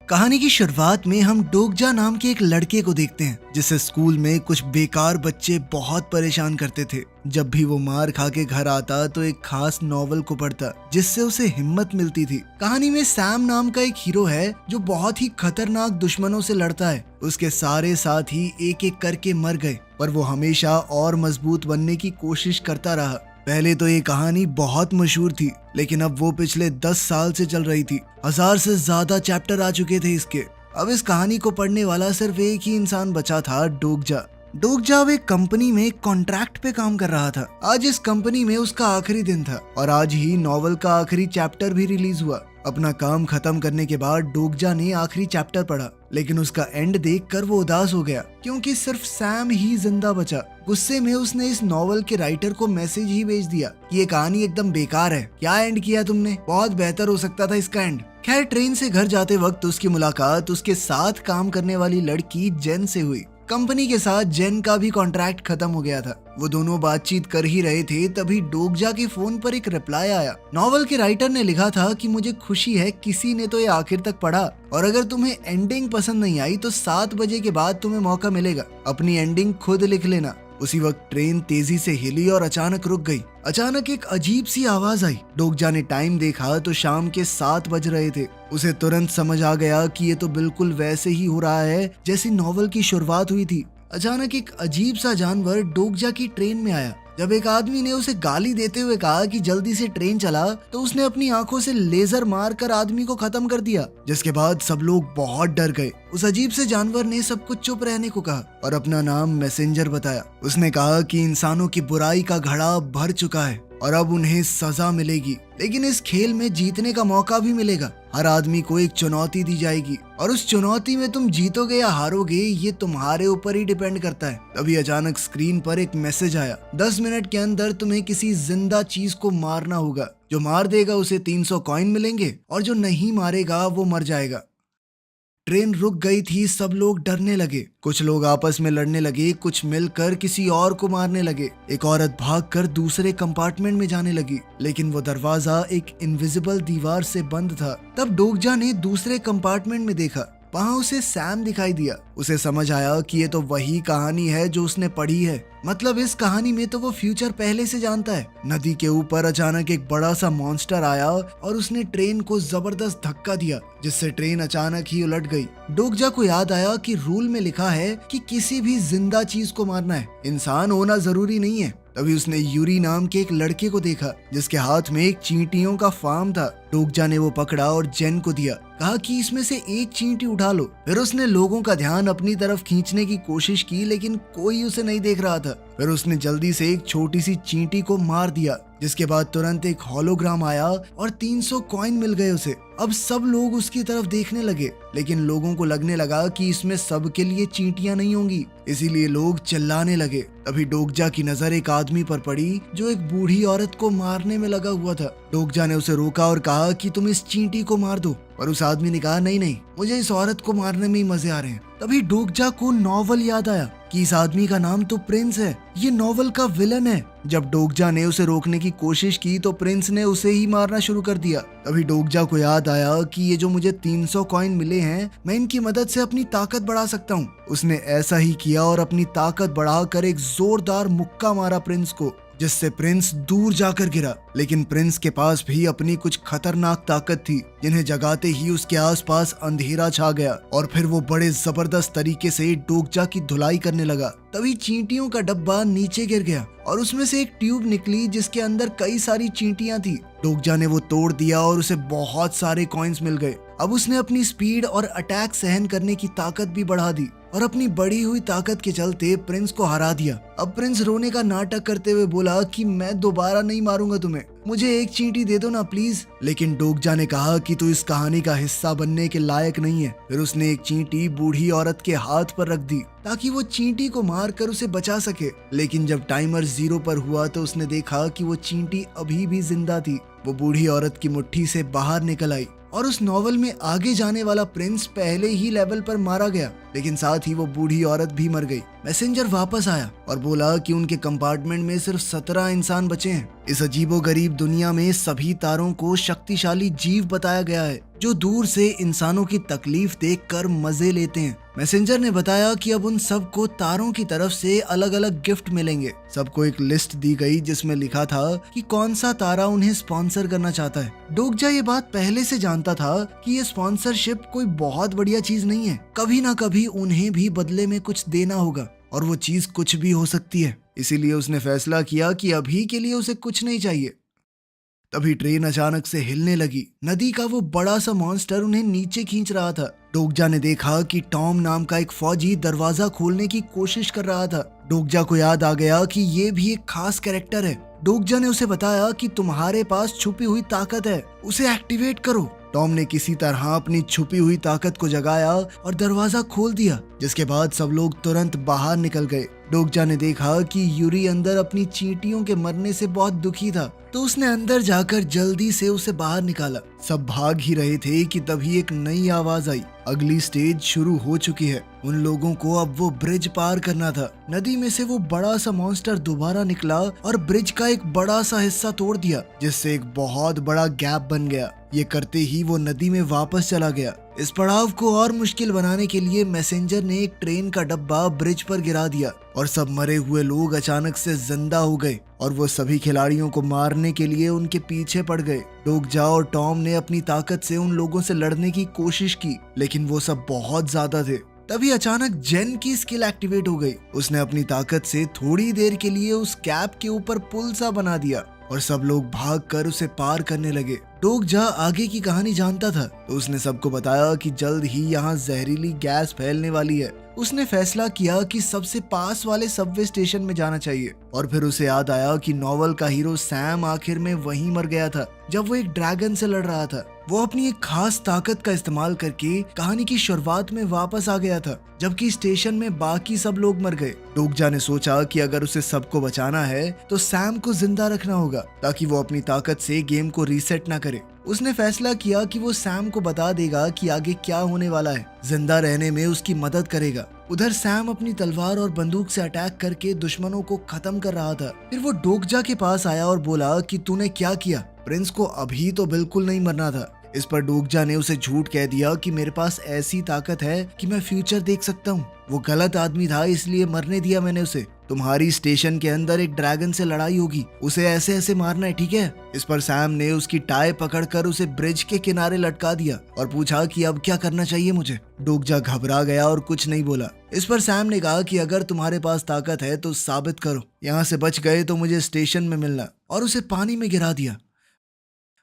कहानी की शुरुआत में हम डोगजा नाम के एक लड़के को देखते हैं जिसे स्कूल में कुछ बेकार बच्चे बहुत परेशान करते थे। जब भी वो मार खा के घर आता तो एक खास नॉवल को पढ़ता जिससे उसे हिम्मत मिलती थी। कहानी में सैम नाम का एक हीरो है जो बहुत ही खतरनाक दुश्मनों से लड़ता है। उसके सारे साथी एक एक करके मर गए पर वो हमेशा और मजबूत बनने की कोशिश करता रहा। पहले तो ये कहानी बहुत मशहूर थी लेकिन अब वो पिछले 10 साल से चल रही थी। 1000 से ज्यादा चैप्टर आ चुके थे इसके। अब इस कहानी को पढ़ने वाला सिर्फ एक ही इंसान बचा था, डोगजा। डोगजा अब एक कंपनी में कॉन्ट्रैक्ट पे काम कर रहा था। आज इस कंपनी में उसका आखिरी दिन था और आज ही नॉवल का आखिरी चैप्टर भी रिलीज हुआ। अपना काम खत्म करने के बाद डोगजा ने आखिरी चैप्टर पढ़ा लेकिन उसका एंड देखकर वो उदास हो गया क्योंकि सिर्फ सैम ही जिंदा बचा। गुस्से में उसने इस नॉवल के राइटर को मैसेज ही भेज दिया कि ये कहानी एकदम बेकार है, क्या एंड किया तुमने, बहुत बेहतर हो सकता था इसका एंड। खैर, ट्रेन से घर जाते वक्त उसकी मुलाकात उसके साथ काम करने वाली लड़की जेन से हुई। कंपनी के साथ जेन का भी कॉन्ट्रैक्ट खत्म हो गया था। वो दोनों बातचीत कर ही रहे थे तभी डोगजा के फोन पर एक रिप्लाई आया। नॉवल के राइटर ने लिखा था कि मुझे खुशी है किसी ने तो ये आखिर तक पढ़ा और अगर तुम्हें एंडिंग पसंद नहीं आई तो 7 बजे के बाद तुम्हें मौका मिलेगा, अपनी एंडिंग खुद लिख लेना। उसी वक्त ट्रेन तेजी से हिली और अचानक रुक गई। अचानक एक अजीब सी आवाज आई। डोगजा ने टाइम देखा तो शाम के 7 बज रहे थे। उसे तुरंत समझ आ गया कि ये तो बिल्कुल वैसे ही हो रहा है जैसी नॉवल की शुरुआत हुई थी। अचानक एक अजीब सा जानवर डोगजा की ट्रेन में आया। जब एक आदमी ने उसे गाली देते हुए कहा कि जल्दी से ट्रेन चला तो उसने अपनी आंखों से लेजर मारकर आदमी को खत्म कर दिया, जिसके बाद सब लोग बहुत डर गए। उस अजीब से जानवर ने सबको चुप रहने को कहा और अपना नाम मैसेंजर बताया। उसने कहा कि इंसानों की बुराई का घड़ा भर चुका है और अब उन्हें सजा मिलेगी, लेकिन इस खेल में जीतने का मौका भी मिलेगा। हर आदमी को एक चुनौती दी जाएगी और उस चुनौती में तुम जीतोगे या हारोगे ये तुम्हारे ऊपर ही डिपेंड करता है। तभी अचानक स्क्रीन पर एक मैसेज आया, 10 मिनट के अंदर तुम्हें किसी जिंदा चीज को मारना होगा। जो मार देगा उसे 300 कॉइन मिलेंगे और जो नहीं मारेगा वो मर जाएगा। ट्रेन रुक गई थी, सब लोग डरने लगे। कुछ लोग आपस में लड़ने लगे, कुछ मिलकर किसी और को मारने लगे। एक औरत भागकर दूसरे कंपार्टमेंट में जाने लगी लेकिन वो दरवाजा एक इनविजिबल दीवार से बंद था। तब डोगजा ने दूसरे कंपार्टमेंट में देखा, वहाँ उसे सैम दिखाई दिया। उसे समझ आया कि ये तो वही कहानी है जो उसने पढ़ी है। मतलब इस कहानी में तो वो फ्यूचर पहले से जानता है। नदी के ऊपर अचानक एक बड़ा सा मॉन्स्टर आया और उसने ट्रेन को जबरदस्त धक्का दिया जिससे ट्रेन अचानक ही उलट गई। डोगजा को याद आया कि रूल में लिखा है कि किसी भी जिंदा चीज को मारना है, इंसान होना जरूरी नहीं है। तभी उसने यूरी नाम के एक लड़के को देखा जिसके हाथ में एक चींटियों का फार्म था। डोगजा ने वो पकड़ा और जेन को दिया, कहा कि इसमें से एक चींटी उठा लो। फिर उसने लोगों का ध्यान अपनी तरफ खींचने की कोशिश की लेकिन कोई उसे नहीं देख रहा था। फिर उसने जल्दी से एक छोटी सी चींटी को मार दिया जिसके बाद तुरंत एक होलोग्राम आया और 300 कॉइन मिल गए उसे। अब सब लोग उसकी तरफ देखने लगे लेकिन लोगों को लगने लगा कि इसमें सबके लिए चींटियां नहीं होंगी, इसीलिए लोग चिल्लाने लगे। तभी डोगजा की नजर एक आदमी पर पड़ी जो एक बूढ़ी औरत को मारने में लगा हुआ था। डोगजा ने उसे रोका और कहा कि तुम इस चींटी को मार दो, पर उस आदमी ने कहा नहीं नहीं, मुझे इस औरत को मारने में ही मजे आ रहे हैं। तभी डोगजा को नॉवल याद आया कि इस आदमी का नाम तो प्रिंस है, ये नॉवल का विलन है। जब डोगजा ने उसे रोकने की कोशिश की तो प्रिंस ने उसे ही मारना शुरू कर दिया। तभी डोगजा को याद आया कि ये जो मुझे 300 कॉइन मिले हैं मैं इनकी मदद से अपनी ताकत बढ़ा सकता हूँ। उसने ऐसा ही किया और अपनी ताकत बढ़ाकर एक जोरदार मुक्का मारा प्रिंस को, जिससे प्रिंस दूर जाकर गिरा। लेकिन प्रिंस के पास भी अपनी कुछ खतरनाक ताकत थी जिन्हें जगाते ही उसके आसपास अंधेरा छा गया और फिर वो बड़े जबरदस्त तरीके से डोगजा की धुलाई करने लगा। तभी चींटियों का डब्बा नीचे गिर गया और उसमें से एक ट्यूब निकली जिसके अंदर कई सारी चींटियां थी। डोगजा ने वो तोड़ दिया और उसे बहुत सारे कॉइन्स मिल गए। अब उसने अपनी स्पीड और अटैक सहन करने की ताकत भी बढ़ा दी और अपनी बढ़ी हुई ताकत के चलते प्रिंस को हरा दिया। अब प्रिंस रोने का नाटक करते हुए बोला कि मैं दोबारा नहीं मारूंगा तुम्हें, मुझे एक चींटी दे दो ना प्लीज। लेकिन डोगजा ने कहा कि तू इस कहानी का हिस्सा बनने के लायक नहीं है। फिर उसने एक चींटी बूढ़ी औरत के हाथ पर रख दी ताकि वो चींटी को मारकर उसे बचा सके। लेकिन जब टाइमर 0 पर हुआ तो उसने देखा कि वो चींटी अभी भी जिंदा थी। वो बूढ़ी औरत की मुट्ठी से बाहर निकल आई और उस नॉवल में आगे जाने वाला प्रिंस पहले ही लेवल पर मारा गया। लेकिन साथ ही वो बूढ़ी औरत भी मर गई। मैसेंजर वापस आया और बोला कि उनके कंपार्टमेंट में सिर्फ 17 इंसान बचे हैं। इस अजीबोगरीब दुनिया में सभी तारों को शक्तिशाली जीव बताया गया है जो दूर से इंसानों की तकलीफ देखकर मजे लेते हैं। मैसेंजर ने बताया कि अब उन सबको तारों की तरफ से अलग अलग गिफ्ट मिलेंगे। सबको एक लिस्ट दी गई जिसमें लिखा था कि कौन सा तारा उन्हें स्पॉन्सर करना चाहता है। डोगजा ये बात पहले से जानता था कि ये स्पॉन्सरशिप कोई बहुत बढ़िया चीज नहीं है। कभी ना कभी उन्हें भी बदले में कुछ देना होगा और वो चीज कुछ भी हो सकती है। इसीलिए उसने फैसला किया कि अभी के लिए उसे कुछ नहीं चाहिए। तभी ट्रेन अचानक से हिलने लगी। नदी का वो बड़ा सा मॉन्स्टर उन्हें नीचे खींच रहा था। डोगजा ने देखा कि टॉम नाम का एक फौजी दरवाजा खोलने की कोशिश कर रहा था। डोगजा को याद आ गया कि ये भी एक खास कैरेक्टर है। डोगजा ने उसे बताया कि तुम्हारे पास छुपी हुई ताकत है, उसे एक्टिवेट करो। टॉम ने किसी तरह अपनी छुपी हुई ताकत को जगाया और दरवाजा खोल दिया, जिसके बाद सब लोग तुरंत बाहर निकल गए। डोगजा ने देखा कि यूरी अंदर अपनी चींटियों के मरने से बहुत दुखी था, तो उसने अंदर जाकर जल्दी से उसे बाहर निकाला। सब भाग ही रहे थे कि तभी एक नई आवाज आई। अगली स्टेज शुरू हो चुकी है। उन लोगों को अब वो ब्रिज पार करना था। नदी में से वो बड़ा सा मॉन्स्टर दोबारा निकला और ब्रिज का एक बड़ा सा हिस्सा तोड़ दिया, जिससे एक बहुत बड़ा गैप बन गया। ये करते ही वो नदी में वापस चला गया। इस पड़ाव को और मुश्किल बनाने के लिए मैसेंजर ने एक ट्रेन का डब्बा ब्रिज पर गिरा दिया और सब मरे हुए लोग अचानक से जिंदा हो गए और वो सभी खिलाड़ियों को मारने के लिए उनके पीछे पड़ गए। डोगजा और टॉम ने अपनी ताकत से उन लोगों से लड़ने की कोशिश की, लेकिन वो सब बहुत ज्यादा थे। तभी अचानक जेन की स्किल एक्टिवेट हो गई। उसने अपनी ताकत से थोड़ी देर के लिए उस कैप के ऊपर पुल सा बना दिया और सब लोग भागकर उसे पार करने लगे। डोगजा आगे की कहानी जानता था, तो उसने सबको बताया कि जल्द ही यहाँ जहरीली गैस फैलने वाली है। उसने फैसला किया कि सबसे पास वाले सबवे स्टेशन में जाना चाहिए और फिर उसे याद आया कि नॉवल का हीरो सैम आखिर में वहीं मर गया था जब वो एक ड्रैगन से लड़ रहा था। वो अपनी एक खास ताकत का इस्तेमाल करके कहानी की शुरुआत में वापस आ गया था, जबकि स्टेशन में बाकी सब लोग मर गए। डोगजा ने सोचा कि अगर उसे सबको बचाना है तो सैम को जिंदा रखना होगा ताकि वो अपनी ताकत से गेम को रीसेट ना करे। उसने फैसला किया कि वो सैम को बता देगा कि आगे क्या होने वाला है, जिंदा रहने में उसकी मदद करेगा। उधर सैम अपनी तलवार और बंदूक से अटैक करके दुश्मनों को खत्म कर रहा था। फिर वो डोगजा के पास आया और बोला कि तूने क्या किया, प्रिंस को अभी तो बिल्कुल नहीं मरना था। इस पर डोगजा ने उसे झूठ कह दिया कि मेरे पास ऐसी ताकत है कि मैं फ्यूचर देख सकता हूँ। वो गलत आदमी था, इसलिए मरने दिया मैंने उसे। तुम्हारी स्टेशन के अंदर एक ड्रैगन से लड़ाई होगी, उसे ऐसे ऐसे मारना है, ठीक है? इस पर सैम ने उसकी टाई पकड़कर उसे ब्रिज के किनारे लटका दिया और पूछा कि अब क्या करना चाहिए मुझे। डोगजा घबरा गया और कुछ नहीं बोला। इस पर सैम ने कहा कि अगर तुम्हारे पास ताकत है तो साबित करो, यहाँ से बच गए तो मुझे स्टेशन में मिलना, और उसे पानी में गिरा दिया।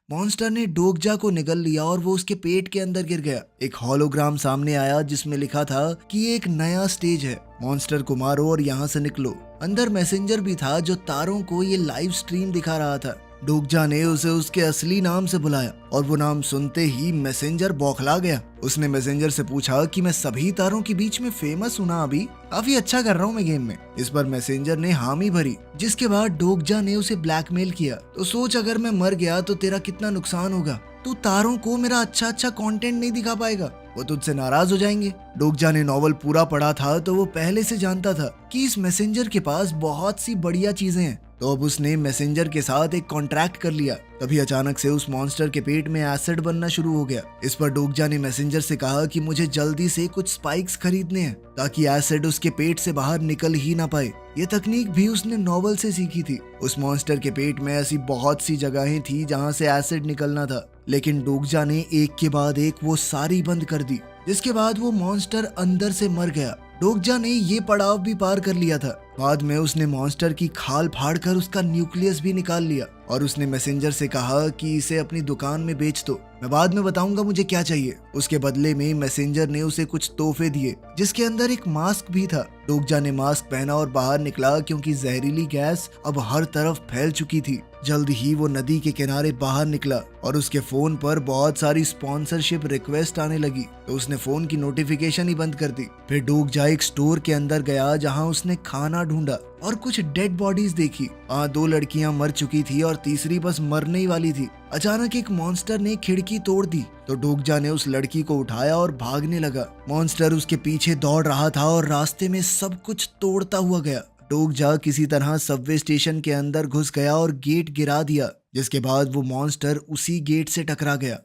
मॉन्स्टर ने डोगजा को निगल लिया और वो उसके पेट के अंदर गिर गया। एक होलोग्राम सामने आया जिसमें लिखा था कि ये एक नया स्टेज है, मॉन्स्टर को मारो और यहाँ से निकलो। अंदर मैसेंजर भी था जो तारों को ये लाइव स्ट्रीम दिखा रहा था। डोगजा ने उसे उसके असली नाम से बुलाया और वो नाम सुनते ही मैसेंजर बौखला गया। उसने मैसेंजर से पूछा कि मैं सभी तारों के बीच में फेमस हूं ना, अभी काफी अच्छा कर रहा हूं मैं गेम में। इस पर मैसेंजर ने हामी भरी, जिसके बाद डोगजा ने उसे ब्लैकमेल किया। तो सोच, अगर मैं मर गया तो तेरा कितना नुकसान होगा, तू तारों को मेरा अच्छा कंटेंट नहीं दिखा पाएगा, वो तुझसे नाराज हो जाएंगे। डोगजा ने नॉवल पूरा पढ़ा था तो वो पहले से जानता था कि इस मैसेंजर के पास बहुत सी बढ़िया चीजें हैं, तो अब उसने मैसेंजर के साथ एक कॉन्ट्रैक्ट कर लिया। तभी अचानक से उस मॉन्स्टर के पेट में एसिड बनना शुरू हो गया। इस पर डोगजा ने मैसेंजर से कहा कि मुझे जल्दी से कुछ स्पाइक्स खरीदने हैं ताकि एसिड उसके पेट से बाहर निकल ही ना पाए। ये तकनीक भी उसने नॉवल से सीखी थी। उस मॉन्स्टर के पेट में ऐसी बहुत सी जगहें थी जहाँ से एसिड निकलना था, लेकिन डोगजा ने एक के बाद एक वो सारी बंद कर दी, जिसके बाद वो मॉन्स्टर अंदर से मर गया। डोगजा ने ये पड़ाव भी पार कर लिया था। बाद में उसने मॉन्स्टर की खाल फाड़कर उसका न्यूक्लियस भी निकाल लिया और उसने मैसेंजर से कहा कि इसे अपनी दुकान में बेच दो, मैं बाद में बताऊंगा मुझे क्या चाहिए। उसके बदले में मैसेंजर ने उसे कुछ तोहफे दिए, जिसके अंदर एक मास्क भी था। डोगजा ने मास्क पहना और बाहर निकला क्योंकि जहरीली गैस अब हर तरफ फैल चुकी थी। जल्द ही वो नदी के किनारे बाहर निकला और उसके फोन पर बहुत सारी स्पॉन्सरशिप रिक्वेस्ट आने लगी, तो उसने फोन की नोटिफिकेशन ही बंद कर दी। फिर डोगजा डोगजा एक स्टोर के अंदर गया जहां उसने खाना ढूंढा और कुछ डेड बॉडीज देखी। 2 लड़कियां मर चुकी थी और तीसरी बस मरने ही वाली थी। अचानक एक मॉन्स्टर ने खिड़की तोड़ दी तो डोगजा ने उस लड़की को उठाया और भागने लगा। मॉन्स्टर उसके पीछे दौड़ रहा था और रास्ते में सब कुछ तोड़ता हुआ गया। डोगजा किसी तरह सबवे स्टेशन के अंदर घुस गया और गेट गिरा दिया, जिसके बाद वो मॉन्स्टर उसी गेट से टकरा गया।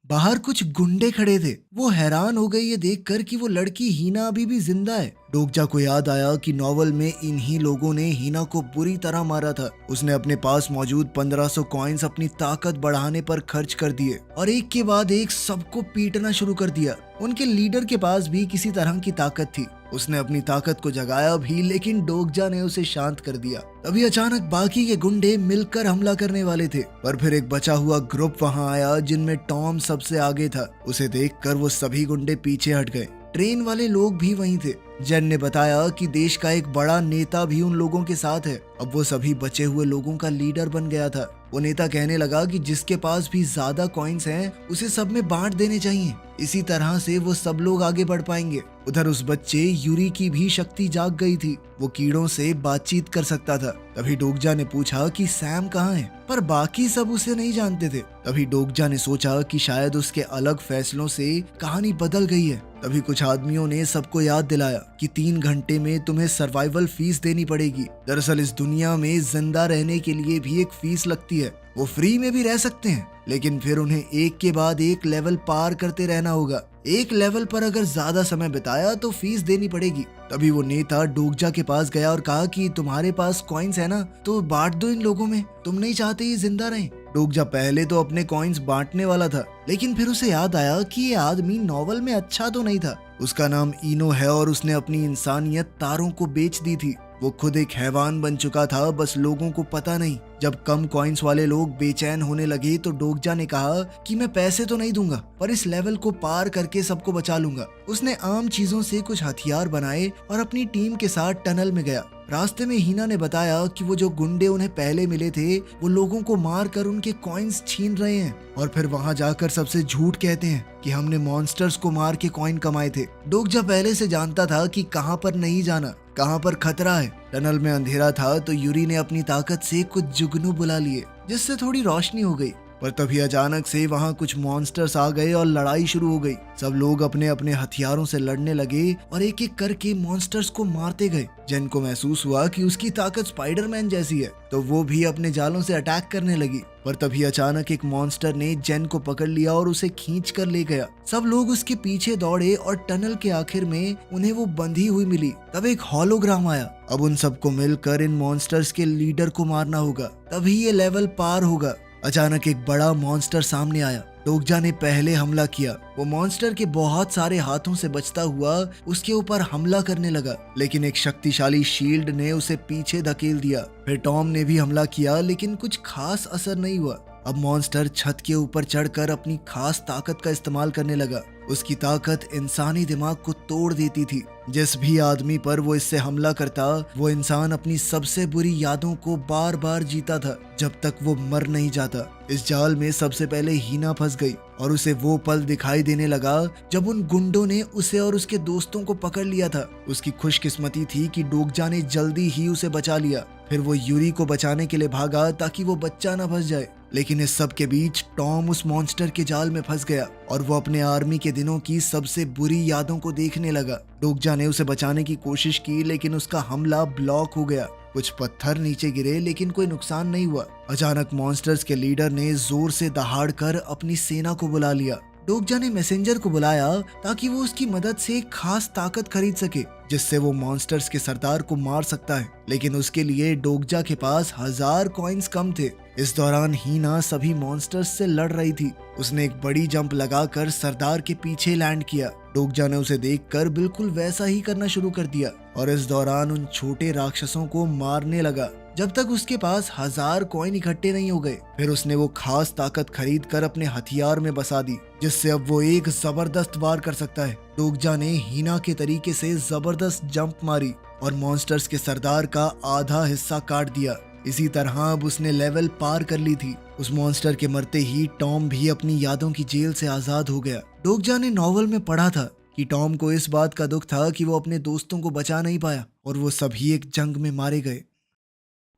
बाहर कुछ गुंडे खड़े थे। वो हैरान हो गई ये देखकर कि वो लड़की हीना अभी भी जिंदा है। डोगजा को याद आया कि नॉवल में इन्हीं लोगों ने हीना को बुरी तरह मारा था। उसने अपने पास मौजूद 1500 कॉइन्स अपनी ताकत बढ़ाने पर खर्च कर दिए और एक के बाद एक सबको पीटना शुरू कर दिया। उनके लीडर के पास भी किसी तरह की ताकत थी। उसने अपनी ताकत को जगाया भी, लेकिन डोगजा ने उसे शांत कर दिया। तभी अचानक बाकी के गुंडे मिलकर हमला करने वाले थे, पर फिर एक बचा हुआ ग्रुप वहां आया जिनमें टॉम सबसे आगे था। उसे देखकर वो सभी गुंडे पीछे हट गए। ट्रेन वाले लोग भी वहीं थे। जेन ने बताया कि देश का एक बड़ा नेता भी उन लोगों के साथ है। अब वो सभी बचे हुए लोगों का लीडर बन गया था। वो नेता कहने लगा कि जिसके पास भी ज्यादा कॉइन्स हैं उसे सब में बांट देने चाहिए। इसी तरह से वो सब लोग आगे बढ़ पाएंगे। उधर उस बच्चे यूरी की भी शक्ति जाग गई थी। वो कीड़ों से बातचीत कर सकता था। तभी डोगजा ने पूछा कि सैम कहाँ है, पर बाकी सब उसे नहीं जानते थे। तभी डोगजा ने सोचा कि शायद उसके अलग फैसलों से कहानी बदल गई है। तभी कुछ आदमियों ने सबको याद दिलाया कि 3 घंटे में तुम्हें सर्वाइवल फीस देनी पड़ेगी। दरअसल इस दुनिया में जिंदा रहने के लिए भी एक फीस लगती है। वो फ्री में भी रह सकते हैं, लेकिन फिर उन्हें एक के बाद एक लेवल पार करते रहना होगा। एक लेवल पर अगर ज्यादा समय बिताया तो फीस देनी पड़ेगी। तभी वो नेता डोगजा के पास गया और कहा कि तुम्हारे पास कॉइन्स है ना, तो बांट दो इन लोगों में। तुम नहीं चाहते ये जिंदा रहें। डोगजा पहले तो अपने कॉइन्स बांटने वाला था, लेकिन फिर उसे याद आया कि ये आदमी नॉवल में अच्छा तो नहीं था। उसका नाम इनो है और उसने अपनी इंसानियत तारों को बेच दी थी। वो खुद एक हैवान बन चुका था, बस लोगों को पता नहीं। जब कम कॉइन्स वाले लोग बेचैन होने लगे तो डोगजा ने कहा कि मैं पैसे तो नहीं दूंगा, पर इस लेवल को पार करके सबको बचा लूंगा। उसने आम चीजों से कुछ हथियार बनाए और अपनी टीम के साथ टनल में गया। रास्ते में हीना ने बताया कि वो जो गुंडे उन्हें पहले मिले थे वो लोगों को मार कर उनके कॉइन्स छीन रहे हैं और फिर वहां जाकर सबसे झूठ कहते हैं कि हमने मॉन्स्टर्स को मार के कॉइन कमाए थे। डोगजा पहले से जानता था कि कहां पर नहीं जाना, कहां पर खतरा है। टनल में अंधेरा था तो यूरी ने अपनी ताकत से कुछ जुगनू बुला लिए, जिससे थोड़ी रोशनी हो गई। पर तभी अचानक से वहां कुछ मॉन्स्टर्स आ गए और लड़ाई शुरू हो गई। सब लोग अपने अपने हथियारों से लड़ने लगे और एक एक करके मॉन्स्टर्स को मारते गए। जेन को महसूस हुआ कि उसकी ताकत स्पाइडरमैन जैसी है, तो वो भी अपने जालों से अटैक करने लगी। पर तभी अचानक एक मॉन्स्टर ने जेन को पकड़ लिया और उसे खींच कर ले गया। सब लोग उसके पीछे दौड़े और टनल के आखिर में उन्हें वो बंधी हुई मिली। तब एक होलोग्राम आया। अब उन सबको मिलकर इन मॉन्स्टर्स के लीडर को मारना होगा, तभी ये लेवल पार होगा। अचानक एक बड़ा मॉन्स्टर सामने आया। डोगजा ने पहले हमला किया। वो मॉन्स्टर के बहुत सारे हाथों से बचता हुआ उसके ऊपर हमला करने लगा, लेकिन एक शक्तिशाली शील्ड ने उसे पीछे धकेल दिया। फिर टॉम ने भी हमला किया, लेकिन कुछ खास असर नहीं हुआ। अब मॉन्स्टर छत के ऊपर चढ़कर अपनी खास ताकत का इस्तेमाल करने लगा। उसकी ताकत इंसानी दिमाग को तोड़ देती थी। जिस भी आदमी पर वो इससे हमला करता, वो इंसान अपनी सबसे बुरी यादों को बार बार जीता था जब तक वो मर नहीं जाता। इस जाल में सबसे पहले हीना फंस गई और उसे वो पल दिखाई देने लगा जब उन गुंडों ने उसे और उसके दोस्तों को पकड़ लिया था। उसकी खुशकिस्मती थी कि डोगजा ने जल्दी ही उसे बचा लिया। फिर वो यूरी को बचाने के लिए भागा ताकि वो बच्चा न फंस जाए, लेकिन इस सब के बीच टॉम उस मॉन्स्टर के जाल में फंस गया और वो अपने आर्मी के दिनों की सबसे बुरी यादों को देखने लगा। डोगजा ने उसे बचाने की कोशिश की, लेकिन उसका हमला ब्लॉक हो गया। कुछ पत्थर नीचे गिरे, लेकिन कोई नुकसान नहीं हुआ। अचानक मॉन्स्टर्स के लीडर ने जोर से दहाड़ कर अपनी सेना को बुला लिया। डोगजा ने मैसेंजर को बुलाया ताकि वो उसकी मदद से एक खास ताकत खरीद सके, जिससे वो मॉन्स्टर्स के सरदार को मार सकता है। लेकिन उसके लिए डोगजा के पास 1000 कॉइन्स कम थे। इस दौरान हीना सभी मॉन्स्टर्स से लड़ रही थी। उसने एक बड़ी जंप लगाकर सरदार के पीछे लैंड किया। डोगजा ने उसे देखकर बिल्कुल वैसा ही करना शुरू कर दिया और इस दौरान उन छोटे राक्षसों को मारने लगा जब तक उसके पास 1000 कॉइन इकट्ठे नहीं हो गए। फिर उसने वो खास ताकत खरीद कर अपने हथियार में बसा दी, जिससे अब वो एक जबरदस्त वार कर सकता है। डोगजा ने हीना के तरीके से जबरदस्त जंप मारी और मॉन्स्टर्स के सरदार का आधा हिस्सा काट दिया। इसी तरह अब उसने लेवल पार कर ली थी। उस मॉन्स्टर के मरते ही टॉम भी अपनी यादों की जेल से आजाद हो गया। डोगजा ने नॉवल में पढ़ा था कि टॉम को इस बात का दुख था कि वो अपने दोस्तों को बचा नहीं पाया और वो सभी एक जंग में मारे गए।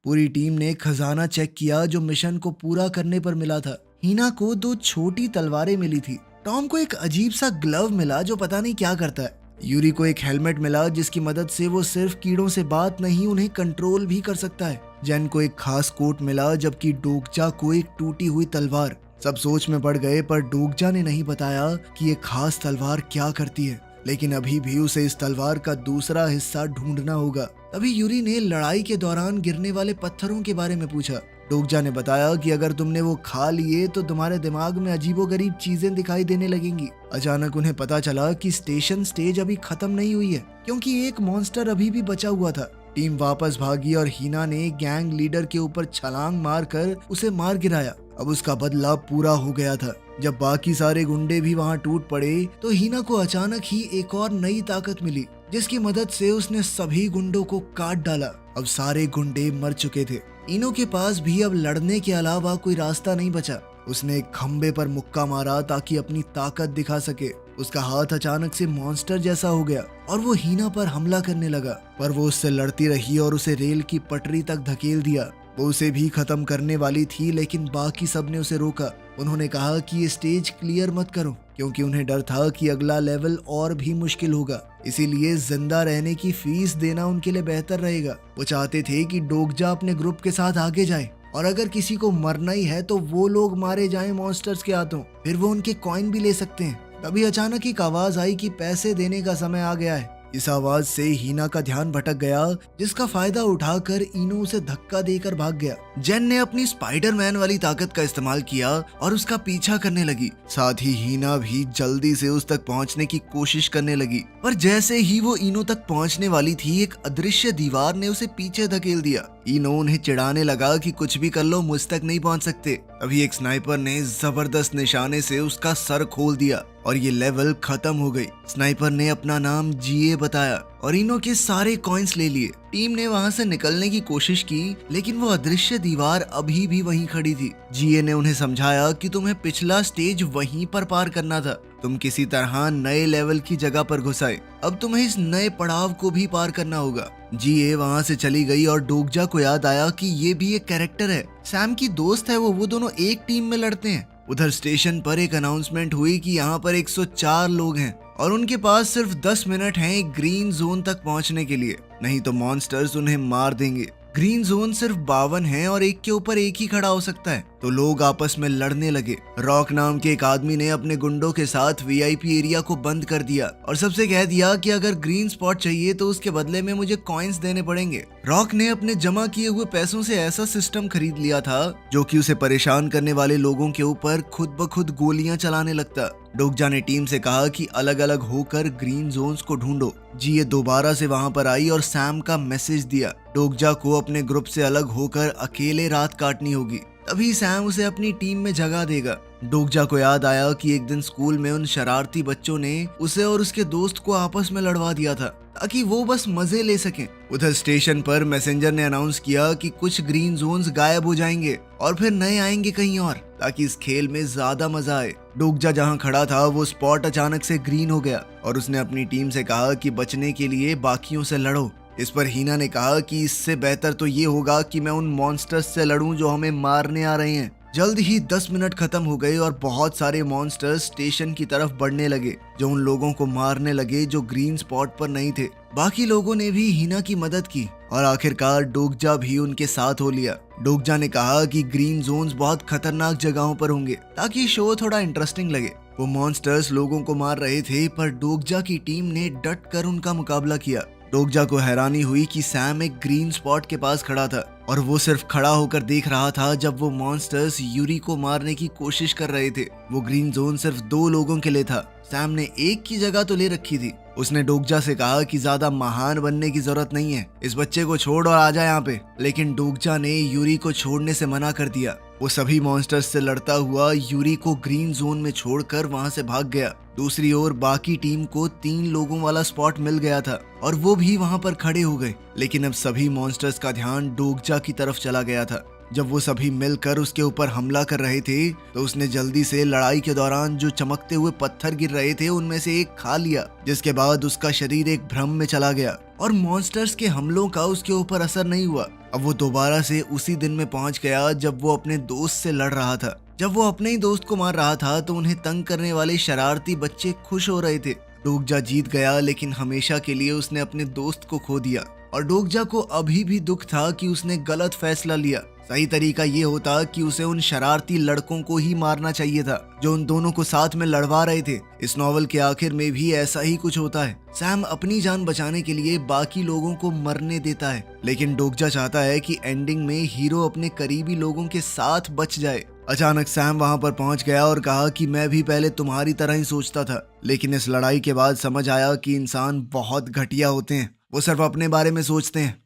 पूरी टीम ने खजाना चेक किया जो मिशन को पूरा करने पर मिला था। हीना को 2 छोटी तलवारें मिली थी। टॉम को एक अजीब सा ग्लव मिला जो पता नहीं क्या करता है। यूरी को एक हेलमेट मिला जिसकी मदद से वो सिर्फ कीड़ों से बात नहीं उन्हें कंट्रोल भी कर सकता है। जेन को एक खास कोट मिला जबकि डोगजा को एक टूटी हुई तलवार। सब सोच में पड़ गए पर डोगजा ने नहीं बताया कि ये खास तलवार क्या करती है, लेकिन अभी भी उसे इस तलवार का दूसरा हिस्सा ढूंढना होगा। तभी यूरी ने लड़ाई के दौरान गिरने वाले पत्थरों के बारे में पूछा। डोगजा ने बताया कि अगर तुमने वो खा लिए तो तुम्हारे दिमाग में अजीबोगरीब चीजें दिखाई देने लगेंगी। अचानक उन्हें पता चला कि स्टेशन स्टेज अभी खत्म नहीं हुई है क्योंकि एक मॉन्स्टर अभी भी बचा हुआ था। टीम वापस भागी और हीना ने गैंग लीडर के ऊपर छलांग मारकर उसे मार गिराया। अब उसका बदला पूरा हो गया था। जब बाकी सारे गुंडे भी वहां टूट पड़े तो हीना को अचानक ही एक और नई ताकत मिली जिसकी मदद से उसने सभी गुंडों को काट डाला। अब सारे गुंडे मर चुके थे। इनो के पास भी अब लड़ने के अलावा कोई रास्ता नहीं बचा। उसने एक खंबे पर मुक्का मारा ताकि अपनी ताकत दिखा सके। उसका हाथ अचानक से मॉन्स्टर जैसा हो गया और वो हीना पर हमला करने लगा, पर वो उससे लड़ती रही और उसे रेल की पटरी तक धकेल दिया। वो उसे भी खत्म करने वाली थी लेकिन बाकी सब ने उसे रोका। उन्होंने कहा कि ये स्टेज क्लियर मत करो क्योंकि उन्हें डर था कि अगला लेवल और भी मुश्किल होगा, इसीलिए जिंदा रहने की फीस देना उनके लिए बेहतर रहेगा। वो चाहते थे कि डोगजा अपने ग्रुप के साथ आगे जाए और अगर किसी को मरना ही है तो वो लोग मारे जाएं मॉन्स्टर्स के हाथों, फिर वो उनके कॉइन भी ले सकते हैं। तभी अचानक एक आवाज आई कि पैसे देने का समय आ गया है। इस आवाज से हीना का ध्यान भटक गया जिसका फायदा उठाकर इनो उसे धक्का देकर भाग गया। जेन ने अपनी स्पाइडरमैन वाली ताकत का इस्तेमाल किया और उसका पीछा करने लगी। साथ ही हीना भी जल्दी से उस तक पहुंचने की कोशिश करने लगी, पर जैसे ही वो इनो तक पहुंचने वाली थी एक अदृश्य दीवार ने उसे पीछे धकेल दिया। इनो उन्हें चिढ़ाने लगा कि कुछ भी कर लो मुझ तक नहीं पहुंच सकते। अभी एक स्नाइपर ने जबरदस्त निशाने से उसका सर खोल दिया और ये लेवल खत्म हो गई। स्नाइपर ने अपना नाम जीए बताया और इनो के सारे कॉइन्स ले लिए। टीम ने वहां से निकलने की कोशिश की लेकिन वो अदृश्य दीवार अभी भी वहीं खड़ी थी। जीए ने उन्हें समझाया कि तुम्हें पिछला स्टेज वहीं पर पार करना था। तुम किसी तरह नए लेवल की जगह पर घुस आए। अब तुम्हें इस नए पड़ाव को भी पार करना होगा। जीए वहां से चली गई और डोगजा को याद आया कि ये भी एक कैरेक्टर है, सैम की दोस्त है वो दोनों एक टीम में लड़ते हैं। उधर स्टेशन पर एक अनाउंसमेंट हुई कि यहाँ पर 104 लोग हैं और उनके पास सिर्फ 10 मिनट हैं एक ग्रीन जोन तक पहुँचने के लिए, नहीं तो मॉन्स्टर्स उन्हें मार देंगे। ग्रीन जोन सिर्फ 52 है और एक के ऊपर एक ही खड़ा हो सकता है। तो लोग आपस में लड़ने लगे। रॉक नाम के एक आदमी ने अपने गुंडों के साथ वीआईपी एरिया को बंद कर दिया और सबसे कह दिया कि अगर ग्रीन स्पॉट चाहिए तो उसके बदले में मुझे कॉइन्स देने पड़ेंगे। रॉक ने अपने जमा किए हुए पैसों से ऐसा सिस्टम खरीद लिया था जो कि उसे परेशान करने वाले लोगों के ऊपर खुद ब खुद गोलियां चलाने लगता। डोगजा ने टीम से कहा कि अलग अलग होकर ग्रीन जोन्स को ढूंढो। जीए दोबारा से वहां पर आई और सैम का मैसेज दिया। डोगजा को अपने ग्रुप से अलग होकर अकेले रात काटनी होगी, तभी सैम उसे अपनी टीम में जगह देगा। डोगजा को याद आया कि एक दिन स्कूल में उन शरारती बच्चों ने उसे और उसके दोस्त को आपस में लड़वा दिया था ताकि वो बस मजे ले सकें। उधर स्टेशन पर मैसेंजर ने अनाउंस किया कि कुछ ग्रीन जोन्स गायब हो जाएंगे और फिर नए आएंगे कहीं और, ताकि इस खेल में ज्यादा मजा आए। डोगजा जहां खड़ा था वो स्पॉट अचानक से ग्रीन हो गया और उसने अपनी टीम से कहा कि बचने के लिए बाकियों से लड़ो। इस पर हीना ने कहा कि इससे बेहतर तो ये होगा कि मैं उन मॉन्स्टर्स से लड़ूं जो हमें मारने आ रहे हैं। जल्द ही 10 मिनट खत्म हो गए और बहुत सारे मॉन्स्टर्स स्टेशन की तरफ बढ़ने लगे जो उन लोगों को मारने लगे जो ग्रीन स्पॉट पर नहीं थे। बाकी लोगों ने भी हीना की मदद की और आखिरकार डोगजा भी उनके साथ हो लिया। डोगजा ने कहा कि ग्रीन जोन्स बहुत खतरनाक जगहों पर होंगे ताकि शो थोड़ा इंटरेस्टिंग लगे। वो मॉन्स्टर्स लोगों को मार रहे थे पर डोगजा की टीम ने डट कर उनका मुकाबला किया। डोगजा को हैरानी हुई कि सैम एक ग्रीन स्पॉट के पास खड़ा था और वो सिर्फ खड़ा होकर देख रहा था जब वो मॉन्स्टर्स यूरी को मारने की कोशिश कर रहे थे। वो ग्रीन जोन सिर्फ 2 लोगों के लिए था। सैम ने एक की जगह तो ले रखी थी। उसने डोगजा से कहा कि ज्यादा महान बनने की जरूरत नहीं है, इस बच्चे को छोड़ और आ जा यहाँ पे। लेकिन डोगजा ने यूरी को छोड़ने से मना कर दिया। वो सभी मॉन्स्टर्स से लड़ता हुआ यूरी को ग्रीन जोन में छोड़कर वहां से भाग गया। दूसरी ओर बाकी टीम को 3 लोगों वाला स्पॉट मिल गया था और वो भी वहां पर खड़े हो गए। लेकिन अब सभी मॉन्स्टर्स का ध्यान डोगजा की तरफ चला गया था। जब वो सभी मिलकर उसके ऊपर हमला कर रहे थे तो उसने जल्दी से लड़ाई के दौरान जो चमकते हुए पत्थर गिर रहे थे उनमें से एक खा लिया, जिसके बाद उसका शरीर एक भ्रम में चला गया और मॉन्स्टर्स के हमलों का उसके ऊपर असर नहीं हुआ। अब वो दोबारा से उसी दिन में पहुंच गया जब वो अपने दोस्त से लड़ रहा था। जब वो अपने ही दोस्त को मार रहा था तो उन्हें तंग करने वाले शरारती बच्चे खुश हो रहे थे। डोगजा जीत गया, लेकिन हमेशा के लिए उसने अपने दोस्त को खो दिया और डोगजा को अभी भी दुख था कि उसने गलत फैसला लिया। सही तरीका ये होता कि उसे उन शरारती लड़कों को ही मारना चाहिए था जो उन दोनों को साथ में लड़वा रहे थे। इस नॉवल के आखिर में भी ऐसा ही कुछ होता है। सैम अपनी जान बचाने के लिए बाकी लोगों को मरने देता है, लेकिन डोगजा चाहता है कि एंडिंग में हीरो अपने करीबी लोगों के साथ बच जाए। अचानक सैम वहां पर पहुंच गया और कहा कि मैं भी पहले तुम्हारी तरह ही सोचता था, लेकिन इस लड़ाई के बाद समझ आया कि इंसान बहुत घटिया होते हैं, वो सिर्फ अपने बारे में सोचते हैं।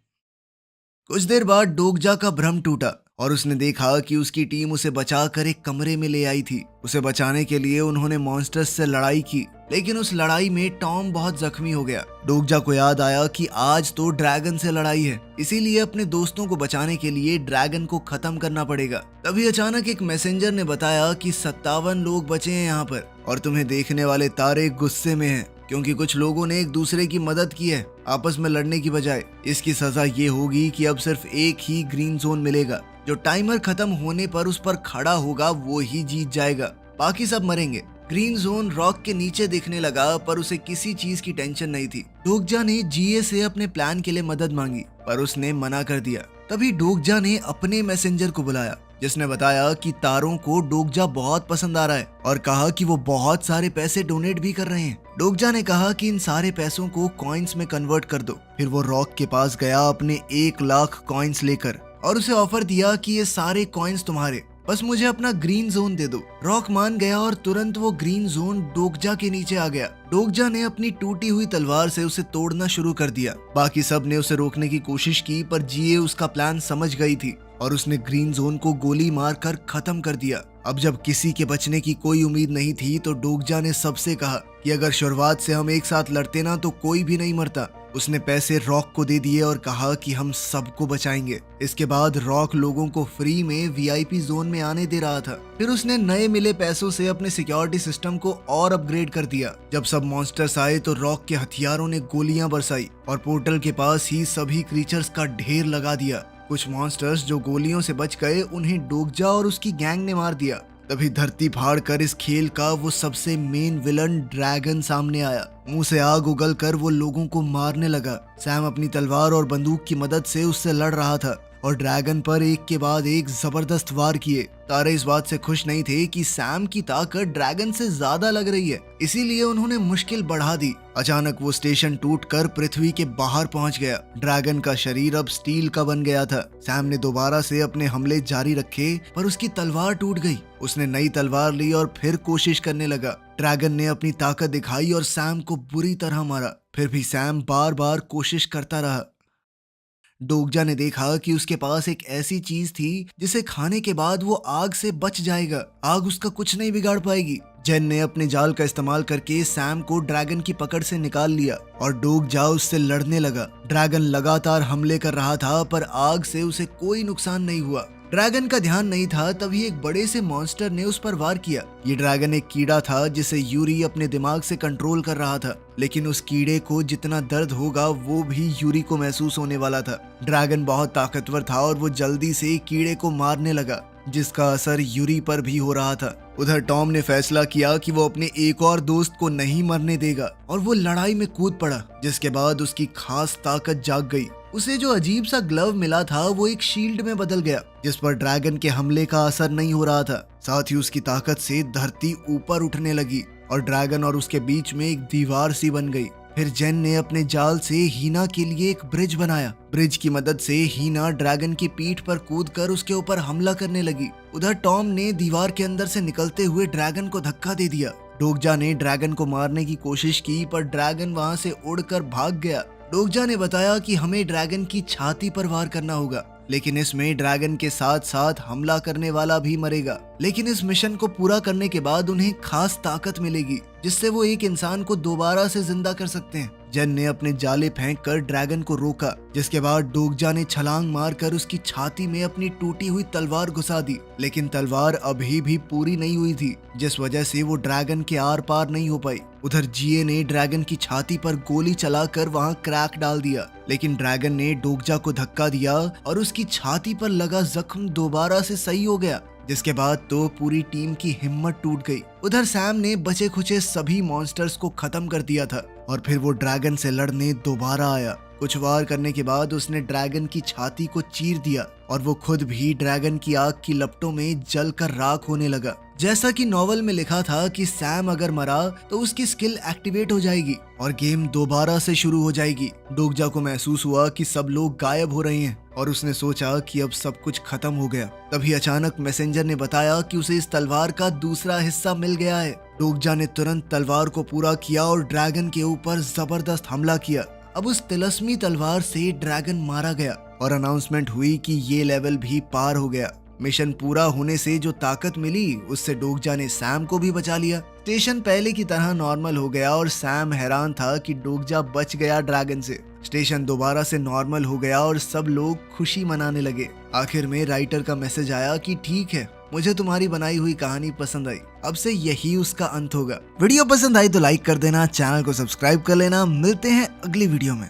कुछ देर बाद डोगजा का भ्रम टूटा और उसने देखा कि उसकी टीम उसे बचाकर एक कमरे में ले आई थी। उसे बचाने के लिए उन्होंने मॉन्स्टर्स से लड़ाई की, लेकिन उस लड़ाई में टॉम बहुत जख्मी हो गया। डोगजा को याद आया कि आज तो ड्रैगन से लड़ाई है, इसीलिए अपने दोस्तों को बचाने के लिए ड्रैगन को खत्म करना पड़ेगा। तभी अचानक एक मैसेंजर ने बताया कि 57 लोग बचे हैं यहाँ पर और तुम्हें देखने वाले तारे गुस्से में हैं क्योंकि कुछ लोगों ने एक दूसरे की मदद की है आपस में लड़ने की बजाय। इसकी सजा ये होगी कि अब सिर्फ एक ही ग्रीन जोन मिलेगा। जो टाइमर खत्म होने पर उस पर खड़ा होगा वो ही जीत जाएगा, बाकी सब मरेंगे। ग्रीन जोन रॉक के नीचे दिखने लगा, पर उसे किसी चीज की टेंशन नहीं थी। डोगजा ने जीए से अपने प्लान के लिए मदद मांगी, पर उसने मना कर दिया। तभी डोगजा ने अपने मैसेंजर को बुलाया, जिसने बताया कि तारों को डोगजा बहुत पसंद आ रहा है और कहा कि वो बहुत सारे पैसे डोनेट भी कर रहे हैं। डोगजा ने कहा कि इन सारे पैसों को कॉइन्स में कन्वर्ट कर दो। फिर वो रॉक के पास गया अपने 1 लाख कॉइन्स लेकर और उसे ऑफर दिया कि ये सारे कॉइन्स तुम्हारे, बस मुझे अपना ग्रीन जोन दे दो। रॉक मान गया और तुरंत वो ग्रीन जोन डोगजा के नीचे आ गया। डोगजा ने अपनी टूटी हुई तलवार से उसे तोड़ना शुरू कर दिया। बाकी सब ने उसे रोकने की कोशिश की, पर जीए उसका प्लान समझ गई थी और उसने ग्रीन जोन को गोली मारकर खत्म कर दिया। अब जब किसी के बचने की कोई उम्मीद नहीं थी तो डोगजा ने सबसे कहा कि अगर शुरुआत से हम एक साथ लड़ते ना तो कोई भी नहीं मरता। उसने पैसे रॉक को दे दिए और कहा कि हम सबको बचाएंगे। इसके बाद रॉक लोगों को फ्री में वीआईपी जोन में आने दे रहा था। फिर उसने नए मिले पैसों से अपने सिक्योरिटी सिस्टम को और अपग्रेड कर दिया। जब सब मॉन्स्टर्स आए तो रॉक के हथियारों ने गोलियां बरसाई और पोर्टल के पास ही सभी क्रीचर्स का ढेर लगा दिया। कुछ मॉन्स्टर्स जो गोलियों से बच गए उन्हें डोगजा और उसकी गैंग ने मार दिया। तभी धरती फाड़ कर इस खेल का वो सबसे मेन विलन ड्रैगन सामने आया। मुंह से आग उगल कर वो लोगों को मारने लगा। सैम अपनी तलवार और बंदूक की मदद से उससे लड़ रहा था और ड्रैगन पर एक के बाद एक जबरदस्त वार किए। तारे इस बात से खुश नहीं थे कि सैम की ताकत ड्रैगन से ज्यादा लग रही है, इसीलिए उन्होंने मुश्किल बढ़ा दी। अचानक वो स्टेशन टूटकर पृथ्वी के बाहर पहुंच गया। ड्रैगन का शरीर अब स्टील का बन गया था। सैम ने दोबारा से अपने हमले जारी रखे, पर उसकी तलवार टूट गई। उसने नई तलवार ली और फिर कोशिश करने लगा। ड्रैगन ने अपनी ताकत दिखाई और सैम को बुरी तरह मारा। फिर भी सैम बार बार कोशिश करता रहा। डोगजा ने देखा कि उसके पास एक ऐसी चीज थी जिसे खाने के बाद वो आग से बच जाएगा। आग उसका कुछ नहीं बिगाड़ पाएगी। जेन ने अपने जाल का इस्तेमाल करके सैम को ड्रैगन की पकड़ से निकाल लिया और डोगजा उससे लड़ने लगा। ड्रैगन लगातार हमले कर रहा था, पर आग से उसे कोई नुकसान नहीं हुआ। ड्रैगन का ध्यान नहीं था, तभी एक बड़े से मॉन्स्टर ने उस पर वार किया। ये ड्रैगन एक कीड़ा था जिसे यूरी अपने दिमाग से कंट्रोल कर रहा था, लेकिन उस कीड़े को जितना दर्द होगा वो भी यूरी को महसूस होने वाला था। ड्रैगन बहुत ताकतवर था और वो जल्दी से कीड़े को मारने लगा, जिसका असर यूरी पर भी हो रहा था। उधर टॉम ने फैसला किया कि वो अपने एक और दोस्त को नहीं मरने देगा और वो लड़ाई में कूद पड़ा, जिसके बाद उसकी खास ताकत जाग गई। उसे जो अजीब सा ग्लव मिला था वो एक शील्ड में बदल गया, जिस पर ड्रैगन के हमले का असर नहीं हो रहा था। साथ ही उसकी ताकत से धरती ऊपर उठने लगी और ड्रैगन और उसके बीच में एक दीवार सी बन गई। फिर जेन ने अपने जाल से हीना के लिए एक ब्रिज बनाया। ब्रिज की मदद से हीना ड्रैगन की पीठ पर कूदकर उसके ऊपर हमला करने लगी। उधर टॉम ने दीवार के अंदर से निकलते हुए ड्रैगन को धक्का दे दिया। डोगजा ने ड्रैगन को मारने की कोशिश की, पर ड्रैगन वहां से उड़कर भाग गया। डोगजा ने बताया कि हमें ड्रैगन की छाती पर वार करना होगा, लेकिन इसमें ड्रैगन के साथ साथ हमला करने वाला भी मरेगा। लेकिन इस मिशन को पूरा करने के बाद उन्हें खास ताकत मिलेगी, जिससे वो एक इंसान को दोबारा से जिंदा कर सकते हैं। जेन ने अपने जाले फेंक कर ड्रैगन को रोका, जिसके बाद डोगजा ने छलांग मारकर उसकी छाती में अपनी टूटी हुई तलवार घुसा दी। लेकिन तलवार अभी भी पूरी नहीं हुई थी, जिस वजह से वो ड्रैगन के आर पार नहीं हो पाई। उधर जिए ने ड्रैगन की छाती पर गोली चलाकर वहां क्रैक डाल दिया, लेकिन ड्रैगन ने डोगजा को धक्का दिया और उसकी छाती पर लगा जख्म दोबारा से सही हो गया, जिसके बाद तो पूरी टीम की हिम्मत टूट गई। उधर सैम ने बचे खुचे सभी मॉन्स्टर्स को खत्म कर दिया था और फिर वो ड्रैगन से लड़ने दोबारा आया। कुछ वार करने के बाद उसने ड्रैगन की छाती को चीर दिया और वो खुद भी ड्रैगन की आग की लपटों में जलकर राख होने लगा। जैसा कि नॉवल में लिखा था कि सैम अगर मरा तो उसकी स्किल एक्टिवेट हो जाएगी और गेम दोबारा से शुरू हो जाएगी। डोगजा को महसूस हुआ कि सब लोग गायब हो रहे हैं और उसने सोचा कि अब सब कुछ खत्म हो गया। तभी अचानक मैसेंजर ने बताया कि उसे इस तलवार का दूसरा हिस्सा मिल गया है। डोगजा ने तुरंत तलवार को पूरा किया और ड्रैगन के ऊपर जबरदस्त हमला किया। अब उस तिलस्मी तलवार से ड्रैगन मारा गया और अनाउंसमेंट हुई कि ये लेवल भी पार हो गया। मिशन पूरा होने से जो ताकत मिली उससे डोगजा ने सैम को भी बचा लिया। स्टेशन पहले की तरह नॉर्मल हो गया और सैम हैरान था कि डोगजा बच गया ड्रैगन से। स्टेशन दोबारा से नॉर्मल हो गया और सब लोग खुशी मनाने लगे। आखिर में राइटर का मैसेज आया कि ठीक है, मुझे तुम्हारी बनाई हुई कहानी पसंद आई, अब से यही उसका अंत होगा। वीडियो पसंद आई तो लाइक कर देना, चैनल को सब्सक्राइब कर लेना। मिलते हैं अगली वीडियो में।